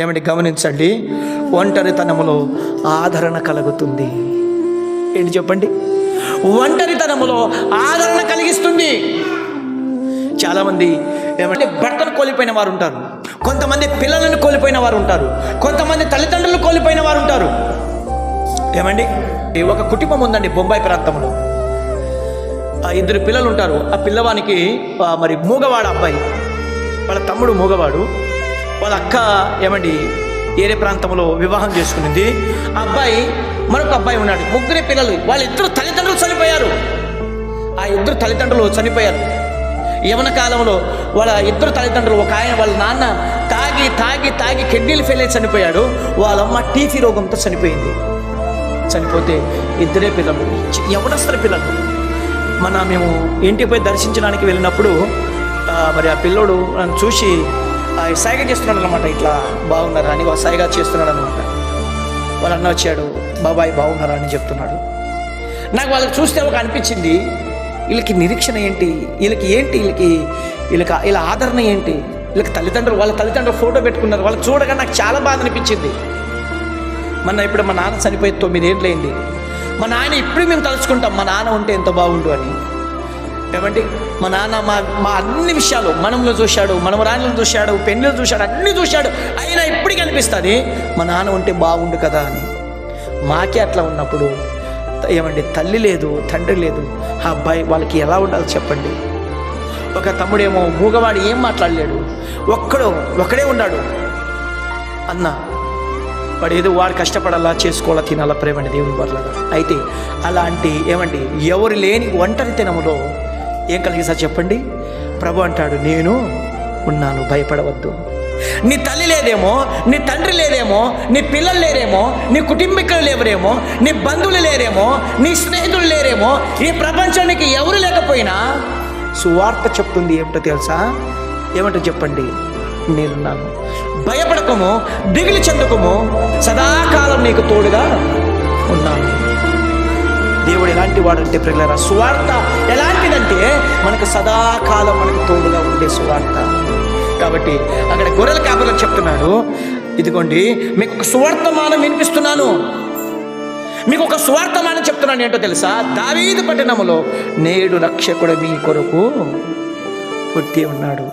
ఏమంటే గమనించండి, ఒంటరితనములో ఆదరణ కలుగుతుంది. ఏంటి చెప్పండి? ఒంటరితనములో ఆదరణ కలిగిస్తుంది. చాలామంది ఏమంటే భర్తను కోల్పోయిన వారు ఉంటారు, కొంతమంది పిల్లలను కోల్పోయిన వారు ఉంటారు, కొంతమంది తల్లిదండ్రులు కోల్పోయిన వారు ఉంటారు. ఏమండి, ఒక కుటుంబం ఉందండి బొంబాయి ప్రాంతంలో. ఆ 2 పిల్లలు ఉంటారు. ఆ పిల్లవానికి మరి మూగవాడు అబ్బాయి, వాళ్ళ తమ్ముడు మూగవాడు, వాళ్ళ అక్క ఏమండి ఏరే ప్రాంతంలో వివాహం చేసుకునింది. ఆ అబ్బాయి మరొక అబ్బాయి ఉన్నాడు, 3 పిల్లలు. వాళ్ళిద్దరు తల్లిదండ్రులు చనిపోయారు. ఆ 2 తల్లిదండ్రులు చనిపోయారు యవన కాలంలో. వాళ్ళ 2 తల్లిదండ్రులు, ఒక ఆయన వాళ్ళ నాన్న తాగి తాగి తాగి కిడ్నీలు ఫెయిల్ అయి చనిపోయాడు. వాళ్ళమ్మ టీఫీ రోగంతో చనిపోయింది. చనిపోతే 2 పిల్లలు, యవనస్తుల పిల్లలు. మేము ఇంటికి పోయి దర్శించడానికి వెళ్ళినప్పుడు మరి ఆ పిల్లోడు నన్ను చూసి సైగ చేస్తున్నాడు అనమాట, ఇట్లా బాగున్నారా అని సైగా చేస్తున్నాడు అనమాట. వాళ్ళ అన్న వచ్చాడు, బాబాయ్ బాగున్నారా అని చెప్తున్నాడు. నాకు వాళ్ళకి చూస్తే ఒక అనిపించింది, వీళ్ళకి నిరీక్షణ ఏంటి, వీళ్ళకి ఇలా ఆదరణ ఏంటి, వీళ్ళకి వాళ్ళ తల్లిదండ్రులు ఫోటో పెట్టుకున్నారు. వాళ్ళకి చూడగా నాకు చాలా బాధ అనిపించింది. ఇప్పుడు మా నాన్న చనిపోయి 9 ఏళ్ళు అయింది. మా నాన్న ఇప్పుడు మేము తలుచుకుంటాం, మా నాన్న ఉంటే ఎంత బాగుండు అని. ఏమండి, మా నాన్న మా అన్ని విషయాలు మనంలో చూశాడు, మనవరాణులను చూశాడు, పెళ్ళిళ్ళు చూశాడు, అన్నీ చూశాడు. అయినా ఇప్పటికీ అనిపిస్తుంది మా నాన్న ఉంటే బాగుండు కదా అని. మాకే అట్లా ఉన్నప్పుడు ఏమండి, తల్లి లేదు, తండ్రి లేదు, ఆ అబ్బాయి వాళ్ళకి ఎలా ఉండాలి చెప్పండి? ఒక తమ్ముడేమో మూగవాడు, ఏం మాట్లాడలేడు, ఒక్కడే ఉన్నాడు. అన్న వాడు ఏదో వాడు కష్టపడాలా, చేసుకోవాలా, తినాలా, ప్రేమని దేవుని పర్లాగా. అయితే అలాంటి ఏమండి ఎవరు లేని ఒంటరితనములో ఏం కలిగిస్తా చెప్పండి? ప్రభు అంటాడు, నేను ఉన్నాను, భయపడవద్దు. నీ తల్లి లేదేమో, నీ తండ్రి లేదేమో, నీ పిల్లలు లేరేమో, నీ కుటుంబీకులు లేవరేమో, నీ బంధువులు లేరేమో, నీ స్నేహితులు లేరేమో, ఈ ప్రపంచానికి ఎవరు లేకపోయినా సువార్త చెప్తుంది ఏమిటో తెలుసా? ఏమిటో చెప్పండి? నేనున్నాను, భయపడకము, దిగులు చెందకము, సదాకాలం నీకు తోడుగా ఉన్నాను. దేవుడు ఎలాంటి వాడంటే ప్రియులారా, సువార్త ఎలాంటిదంటే మనకు సదాకాలం మనకు తోడుగా ఉండే సువార్త. కాబట్టి అక్కడ గొర్రెల కాపరులకు చెప్తున్నాడు, ఇదిగోండి మీకు ఒక సువార్తమానం వినిపిస్తున్నాను, మీకు ఒక సువార్తమానం చెప్తున్నాను. ఏంటో తెలుసా? దావీదు పట్టణములో నేడు రక్షకుడు మీ కొరకు పుట్టి ఉన్నాడు.